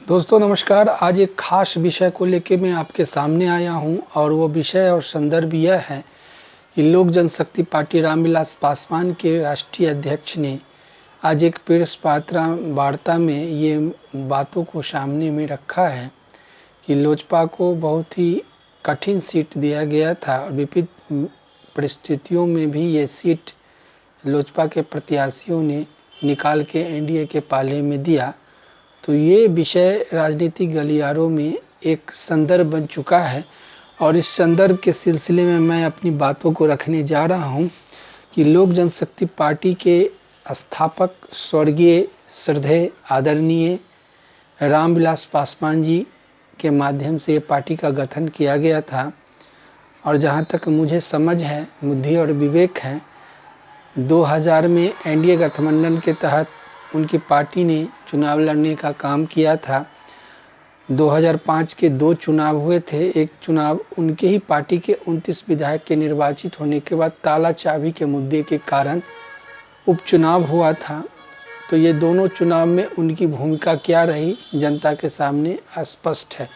दोस्तों नमस्कार। आज एक खास विषय को लेकर मैं आपके सामने आया हूं और वो विषय और संदर्भ यह है कि लोक जनशक्ति पार्टी रामविलास पासवान के राष्ट्रीय अध्यक्ष ने आज एक प्रेस वार्ता में ये बातों को सामने में रखा है कि लोजपा को बहुत ही कठिन सीट दिया गया था और विपरीत परिस्थितियों में भी ये सीट लोजपा के प्रत्याशियों ने निकाल के एनडीए के पाले में दिया। तो ये विषय राजनीतिक गलियारों में एक संदर्भ बन चुका है और इस संदर्भ के सिलसिले में मैं अपनी बातों को रखने जा रहा हूं कि लोक जनशक्ति पार्टी के स्थापक स्वर्गीय श्रद्धेय आदरणीय रामविलास पासवान जी के माध्यम से पार्टी का गठन किया गया था और जहां तक मुझे समझ है, बुद्धि और विवेक है, 2000 में एनडीए गठबंधन के तहत उनकी पार्टी ने चुनाव लड़ने का काम किया था। 2005 के 2 चुनाव हुए थे। एक चुनाव उनके ही पार्टी के 29 विधायक के निर्वाचित होने के बाद ताला चाबी के मुद्दे के कारण उपचुनाव हुआ था। तो ये दोनों चुनाव में उनकी भूमिका क्या रही जनता के सामने स्पष्ट है।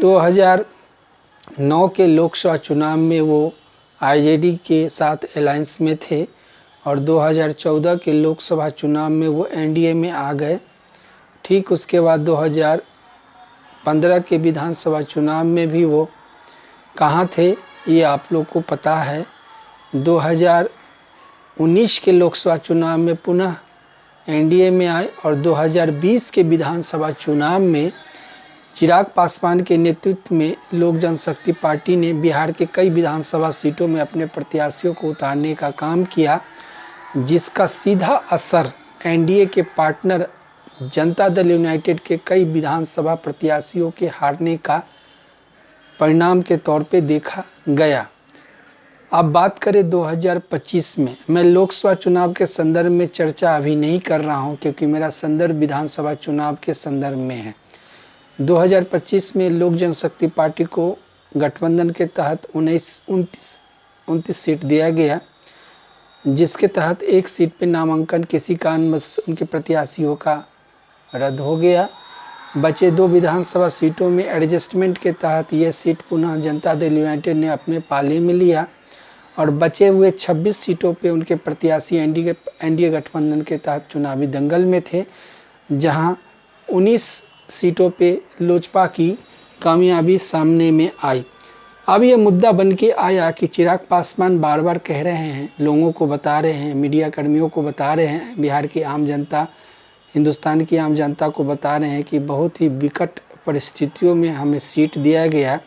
2009 के लोकसभा चुनाव में वो आरजेडी के साथ अलायंस में थे और 2014 के लोकसभा चुनाव में वो एनडीए में आ गए। ठीक उसके बाद 2015 के विधानसभा चुनाव में भी वो कहाँ थे ये आप लोग को पता है। 2019 के लोकसभा चुनाव में पुनः एनडीए में आए और 2020 के विधानसभा चुनाव में चिराग पासवान के नेतृत्व में लोक जनशक्ति पार्टी ने बिहार के कई विधानसभा सीटों में अपने प्रत्याशियों को उतारने का काम किया, जिसका सीधा असर एनडीए के पार्टनर जनता दल यूनाइटेड के कई विधानसभा प्रत्याशियों के हारने का परिणाम के तौर पे देखा गया। अब बात करें 2025 में, मैं लोकसभा चुनाव के संदर्भ में चर्चा अभी नहीं कर रहा हूं क्योंकि मेरा संदर्भ विधानसभा चुनाव के संदर्भ में है। 2025 में लोक जनशक्ति पार्टी को गठबंधन के तहत 29 सीट दिया गया, जिसके तहत एक सीट पर नामांकन किसी कारणवश उनके प्रत्याशियों का रद्द हो गया। बचे 2 विधानसभा सीटों में एडजस्टमेंट के तहत यह सीट पुनः जनता दल यूनाइटेड ने अपने पाले में लिया और बचे हुए 26 सीटों पे उनके प्रत्याशी एनडीए गठबंधन के तहत चुनावी दंगल में थे, जहां 19 सीटों पे लोजपा की कामयाबी सामने में आई। अब ये मुद्दा बन के आया कि चिराग पासवान बार बार कह रहे हैं, लोगों को बता रहे हैं, मीडिया कर्मियों को बता रहे हैं, बिहार की आम जनता, हिंदुस्तान की आम जनता को बता रहे हैं कि बहुत ही विकट परिस्थितियों में हमें सीट दिया गया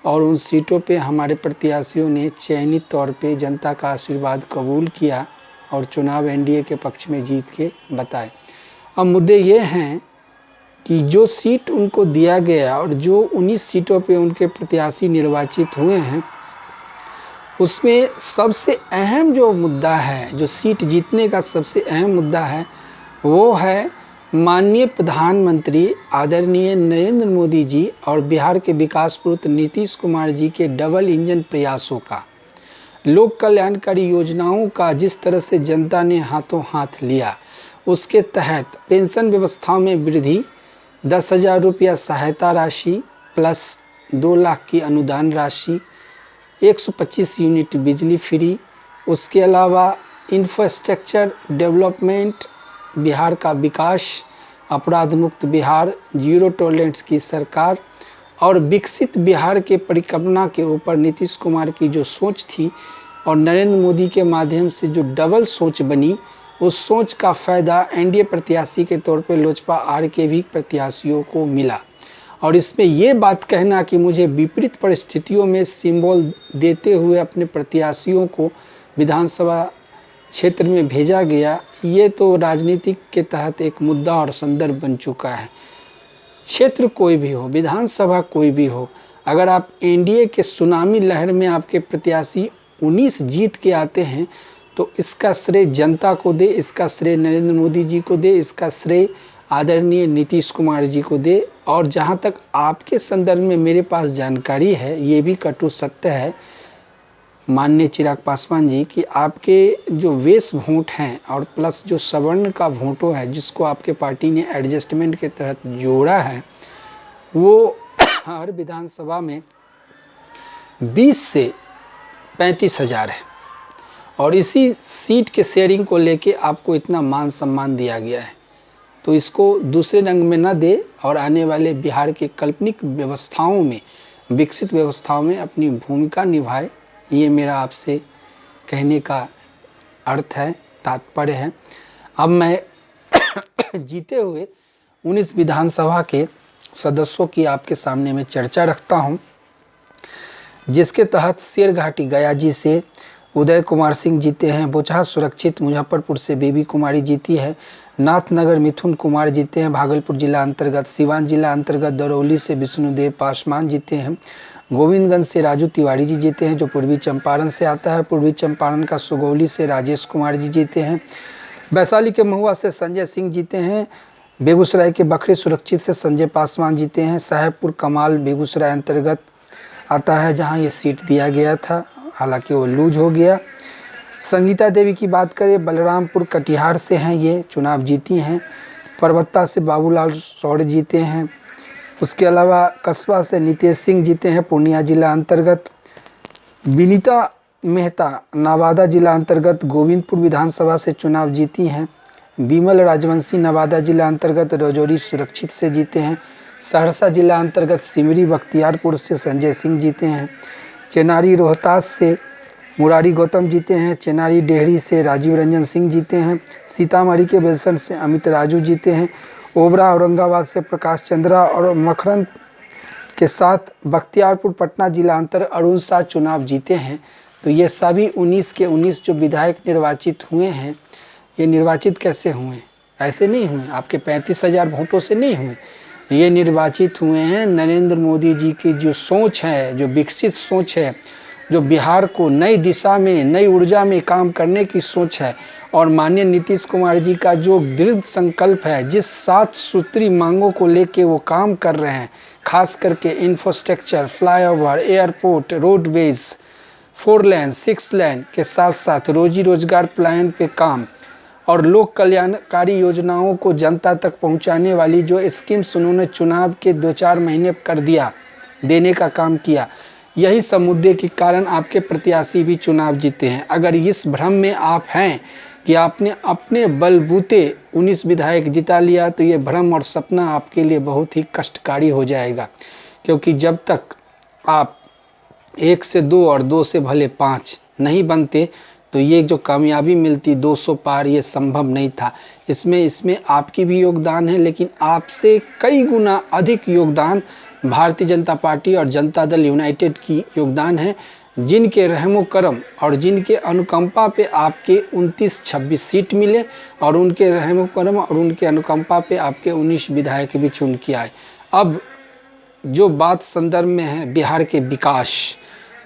और उन सीटों पे हमारे प्रत्याशियों ने चयनित तौर पे जनता का आशीर्वाद कबूल किया और चुनाव एनडीए के पक्ष में जीत के बताए। अब मुद्दे ये हैं कि जो सीट उनको दिया गया और जो 19 सीटों पे उनके प्रत्याशी निर्वाचित हुए हैं, उसमें सबसे अहम जो मुद्दा है, जो सीट जीतने का सबसे अहम मुद्दा है, वो है माननीय प्रधानमंत्री आदरणीय नरेंद्र मोदी जी और बिहार के विकास पुत्र नीतीश कुमार जी के डबल इंजन प्रयासों का, लोक कल्याणकारी योजनाओं का जिस तरह से जनता ने हाथों हाथ लिया, उसके तहत पेंशन व्यवस्थाओं में वृद्धि, 10,000 रुपया सहायता राशि प्लस 2 लाख की अनुदान राशि, 125 यूनिट बिजली फ्री, उसके अलावा इंफ्रास्ट्रक्चर डेवलपमेंट, बिहार का विकास, अपराध मुक्त बिहार, जीरो टॉलरेंस की सरकार और विकसित बिहार के परिकल्पना के ऊपर नीतीश कुमार की जो सोच थी और नरेंद्र मोदी के माध्यम से जो डबल सोच बनी, उस सोच का फ़ायदा एनडीए प्रत्याशी के तौर पर लोजपा आर के भी प्रत्याशियों को मिला। और इसमें ये बात कहना कि मुझे विपरीत परिस्थितियों में सिंबल देते हुए अपने प्रत्याशियों को विधानसभा क्षेत्र में भेजा गया, ये तो राजनीतिक के तहत एक मुद्दा और संदर्भ बन चुका है। क्षेत्र कोई भी हो, विधानसभा कोई भी हो, अगर आप एनडीए के सुनामी लहर में आपके प्रत्याशी 19 जीत के आते हैं तो इसका श्रेय जनता को दे, इसका श्रेय नरेंद्र मोदी जी को दे, इसका श्रेय आदरणीय नीतीश कुमार जी को दे। और जहाँ तक आपके संदर्भ में मेरे पास जानकारी है, ये भी कटु सत्य है, माननीय चिराग पासवान जी कि आपके जो वेश वोट हैं और प्लस जो सवर्ण का वोटो है जिसको आपके पार्टी ने एडजस्टमेंट के तहत जोड़ा है, वो हर विधानसभा में 20 से 35 हज़ार है और इसी सीट के शेयरिंग को लेके आपको इतना मान सम्मान दिया गया है। तो इसको दूसरे रंग में न दे और आने वाले बिहार के काल्पनिक व्यवस्थाओं में, विकसित व्यवस्थाओं में अपनी भूमिका निभाए। ये मेरा आपसे कहने का अर्थ है, तात्पर्य है। अब मैं जीते हुए 19 विधानसभा के सदस्यों की आपके सामने में चर्चा रखता हूं, जिसके तहत शेरघाटी गयाजी से उदय कुमार सिंह जीते हैं, बोचहा सुरक्षित मुजफ्फरपुर से बेबी कुमारी जीती है, नाथनगर मिथुन कुमार जीते हैं भागलपुर जिला अंतर्गत, सिवान जिला अंतर्गत दरौली से विष्णुदेव पासवान जीते हैं, गोविंदगंज से राजू तिवारी जी जीते हैं जो पूर्वी चंपारण से आता है, पूर्वी चंपारण का सुगौली से राजेश कुमार जी जीते हैं, वैशाली के महुआ से संजय सिंह जीते हैं, बेगूसराय के बखरी सुरक्षित से संजय पासवान जीते हैं, साहेबपुर कमाल बेगूसराय अंतर्गत आता है जहां ये सीट दिया गया था, हालांकि वो लूज हो गया। संगीता देवी की बात करें, बलरामपुर कटिहार से हैं, ये चुनाव जीती हैं, परबत्ता से बाबूलाल सौड़ जीते हैं, उसके अलावा कस्बा से नितेश सिंह जीते हैं पूर्णिया जिला अंतर्गत, विनीता मेहता नवादा जिला अंतर्गत गोविंदपुर विधानसभा से चुनाव जीती हैं, विमल राजवंशी नवादा जिला अंतर्गत रजौरी सुरक्षित से जीते हैं, सहरसा जिला अंतर्गत सिमरी बख्तियारपुर से संजय सिंह जीते हैं, चेनारी रोहतास से मुरारी गौतम जीते हैं, चेनारी डेहरी से राजीव रंजन सिंह जीते हैं, सीतामढ़ी के बेलसंड से अमित राजू जीते हैं, ओबरा औरंगाबाद से प्रकाश चंद्रा और मखरन के साथ बख्तियारपुर पटना जिला अंतर अरुण शाह चुनाव जीते हैं। तो ये सभी 19 के 19 जो विधायक निर्वाचित हुए हैं, ये निर्वाचित कैसे हुए? ऐसे नहीं हुए, आपके 35,000 वोटों से नहीं हुए, ये निर्वाचित हुए हैं नरेंद्र मोदी जी की जो सोच है, जो विकसित सोच है, जो बिहार को नई दिशा में, नई ऊर्जा में काम करने की सोच है, और माननीय नीतीश कुमार जी का जो दृढ़ संकल्प है, जिस 7 सूत्री मांगों को लेके वो काम कर रहे हैं, खास करके इंफ्रास्ट्रक्चर, फ्लाईओवर, एयरपोर्ट, रोडवेज, 4 लेन 6 लेन के साथ साथ रोजी रोजगार प्लान पे काम और लोक कल्याणकारी योजनाओं को जनता तक पहुंचाने वाली जो स्कीम्स उन्होंने चुनाव के 2-4 महीने कर देने का काम किया, यही सब मुद्दे के कारण आपके प्रत्याशी भी चुनाव जीते हैं। अगर इस भ्रम में आप हैं कि आपने अपने बलबूते 19 विधायक जिता लिया, तो ये भ्रम और सपना आपके लिए बहुत ही कष्टकारी हो जाएगा, क्योंकि जब तक आप 1 से 2 और 2 से भले 5 नहीं बनते, तो ये जो कामयाबी मिलती 200 पार, ये संभव नहीं था। इसमें आपकी भी योगदान है, लेकिन आपसे कई गुना अधिक योगदान भारतीय जनता पार्टी और जनता दल यूनाइटेड की योगदान है, जिनके रहमो करम और जिनके अनुकंपा पे आपके 29-26 सीट मिले, और उनके रहमो करम और उनके अनुकंपा पे आपके 19 विधायक भी चुन के आए। अब जो बात संदर्भ में है बिहार के विकास,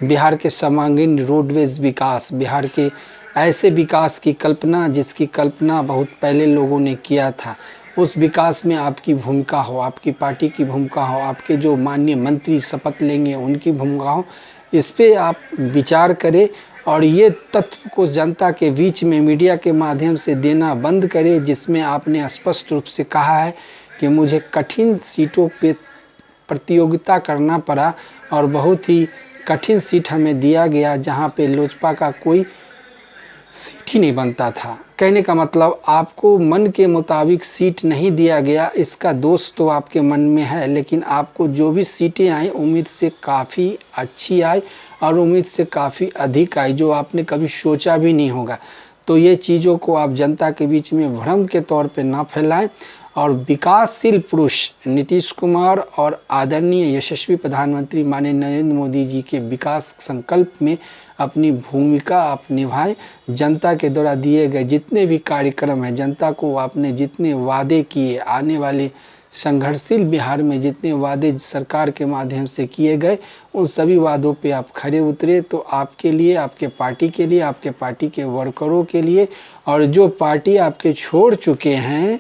बिहार के सर्वांगीण रोडवेज विकास, बिहार के ऐसे विकास की कल्पना जिसकी कल्पना बहुत पहले लोगों ने किया था, उस विकास में आपकी भूमिका हो, आपकी पार्टी की भूमिका हो, आपके जो माननीय मंत्री शपथ लेंगे उनकी भूमिका हो, इस पे आप विचार करें और ये तत्व को जनता के बीच में मीडिया के माध्यम से देना बंद करें, जिसमें आपने स्पष्ट रूप से कहा है कि मुझे कठिन सीटों पे प्रतियोगिता करना पड़ा और बहुत ही कठिन सीट हमें दिया गया जहां पे लोजपा का कोई सीट ही नहीं बनता था। कहने का मतलब आपको मन के मुताबिक सीट नहीं दिया गया, इसका दोष तो आपके मन में है, लेकिन आपको जो भी सीटें आई उम्मीद से काफ़ी अच्छी आई और उम्मीद से काफ़ी अधिक आई, जो आपने कभी सोचा भी नहीं होगा। तो ये चीज़ों को आप जनता के बीच में भ्रम के तौर पे ना फैलाएं और विकासशील पुरुष नीतीश कुमार और आदरणीय यशस्वी प्रधानमंत्री माननीय नरेंद्र मोदी जी के विकास संकल्प में अपनी भूमिका आप निभाएं। जनता के द्वारा दिए गए जितने भी कार्यक्रम हैं, जनता को आपने जितने वादे किए, आने वाले संघर्षशील बिहार में जितने वादे सरकार के माध्यम से किए गए, उन सभी वादों पे आप खरे उतरे, तो आपके लिए, आपके पार्टी के लिए, आपके पार्टी के वर्करों के लिए, और जो पार्टी आपके छोड़ चुके हैं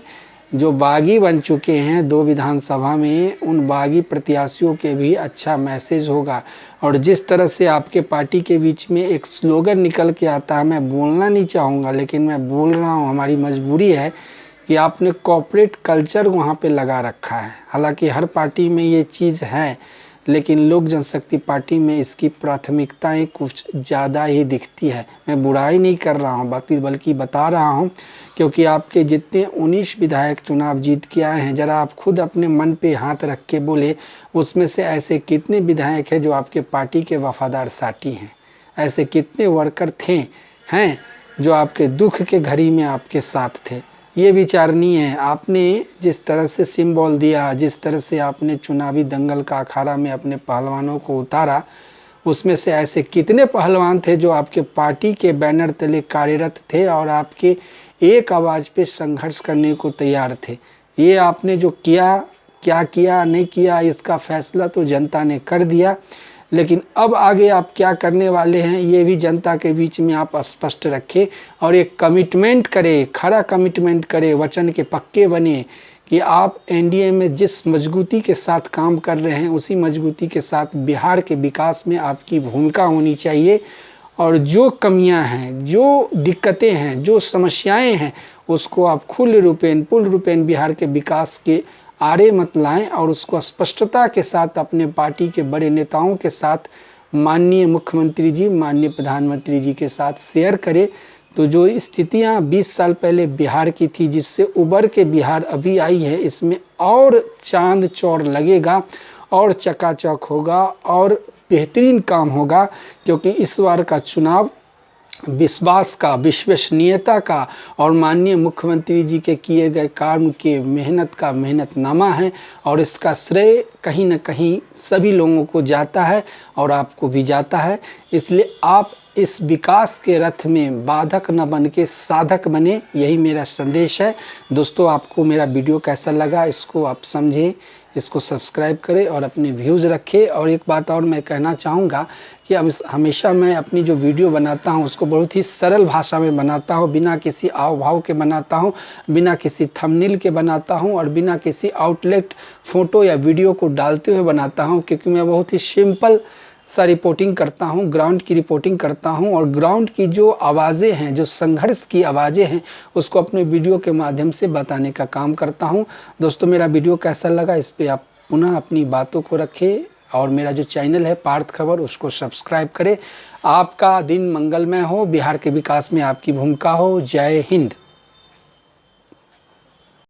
जो बागी बन चुके हैं 2 विधानसभा में, उन बागी प्रत्याशियों के भी अच्छा मैसेज होगा। और जिस तरह से आपके पार्टी के बीच में एक स्लोगन निकल के आता है, मैं बोलना नहीं चाहूँगा लेकिन मैं बोल रहा हूँ, हमारी मजबूरी है कि आपने कॉर्पोरेट कल्चर वहाँ पे लगा रखा है। हालांकि हर पार्टी में ये चीज़ है, लेकिन लोक जनशक्ति पार्टी में इसकी प्राथमिकताएं कुछ ज़्यादा ही दिखती है। मैं बुराई नहीं कर रहा हूँ बल्कि बता रहा हूँ, क्योंकि आपके जितने 19 विधायक चुनाव जीत के आए हैं, ज़रा आप खुद अपने मन पे हाथ रख के बोले, उसमें से ऐसे कितने विधायक हैं जो आपके पार्टी के वफादार साथी हैं? ऐसे कितने वर्कर हैं जो आपके दुख के घड़ी में आपके साथ थे? ये विचारणीय है। आपने जिस तरह से सिंबल दिया, जिस तरह से आपने चुनावी दंगल का अखाड़ा में अपने पहलवानों को उतारा, उसमें से ऐसे कितने पहलवान थे जो आपके पार्टी के बैनर तले कार्यरत थे और आपके एक आवाज़ पे संघर्ष करने को तैयार थे? ये आपने जो किया, क्या किया नहीं किया, इसका फैसला तो जनता ने कर दिया, लेकिन अब आगे आप क्या करने वाले हैं ये भी जनता के बीच में आप स्पष्ट रखें और एक कमिटमेंट करें, खरा कमिटमेंट करें, वचन के पक्के बने कि आप एनडीए में जिस मजबूती के साथ काम कर रहे हैं उसी मजबूती के साथ बिहार के विकास में आपकी भूमिका होनी चाहिए। और जो कमियां हैं, जो दिक्कतें हैं, जो समस्याएं हैं, उसको आप पूर्ण रूपेण बिहार के विकास के आड़े मत लाएं और उसको स्पष्टता के साथ अपने पार्टी के बड़े नेताओं के साथ, माननीय मुख्यमंत्री जी, माननीय प्रधानमंत्री जी के साथ शेयर करें। तो जो स्थितियां 20 साल पहले बिहार की थी, जिससे उबर के बिहार अभी आई है, इसमें और चांद चौर लगेगा और चकाचक होगा और बेहतरीन काम होगा, क्योंकि इस बार का चुनाव विश्वास का, विश्वसनीयता का और माननीय मुख्यमंत्री जी के किए गए काम के मेहनत का मेहनतनामा है और इसका श्रेय कहीं न कहीं सभी लोगों को जाता है और आपको भी जाता है। इसलिए आप इस विकास के रथ में बाधक न बन के साधक बने, यही मेरा संदेश है। दोस्तों, आपको मेरा वीडियो कैसा लगा इसको आप समझें, इसको सब्सक्राइब करें और अपने व्यूज़ रखें। और एक बात और मैं कहना चाहूँगा कि हमेशा मैं अपनी जो वीडियो बनाता हूँ उसको बहुत ही सरल भाषा में बनाता हूँ, बिना किसी आव भाव के बनाता हूँ, बिना किसी थंबनेल के बनाता हूँ और बिना किसी आउटलेट फ़ोटो या वीडियो को डालते हुए बनाता हूँ, क्योंकि मैं बहुत ही सिंपल सा रिपोर्टिंग करता हूँ, ग्राउंड की रिपोर्टिंग करता हूँ और ग्राउंड की जो आवाज़ें हैं, जो संघर्ष की आवाज़ें हैं, उसको अपने वीडियो के माध्यम से बताने का काम करता हूँ। दोस्तों, मेरा वीडियो कैसा लगा इस पे आप पुनः अपनी बातों को रखें और मेरा जो चैनल है पार्थ खबर उसको सब्सक्राइब करें। आपका दिन मंगलमय हो, बिहार के विकास में आपकी भूमिका हो। जय हिंद।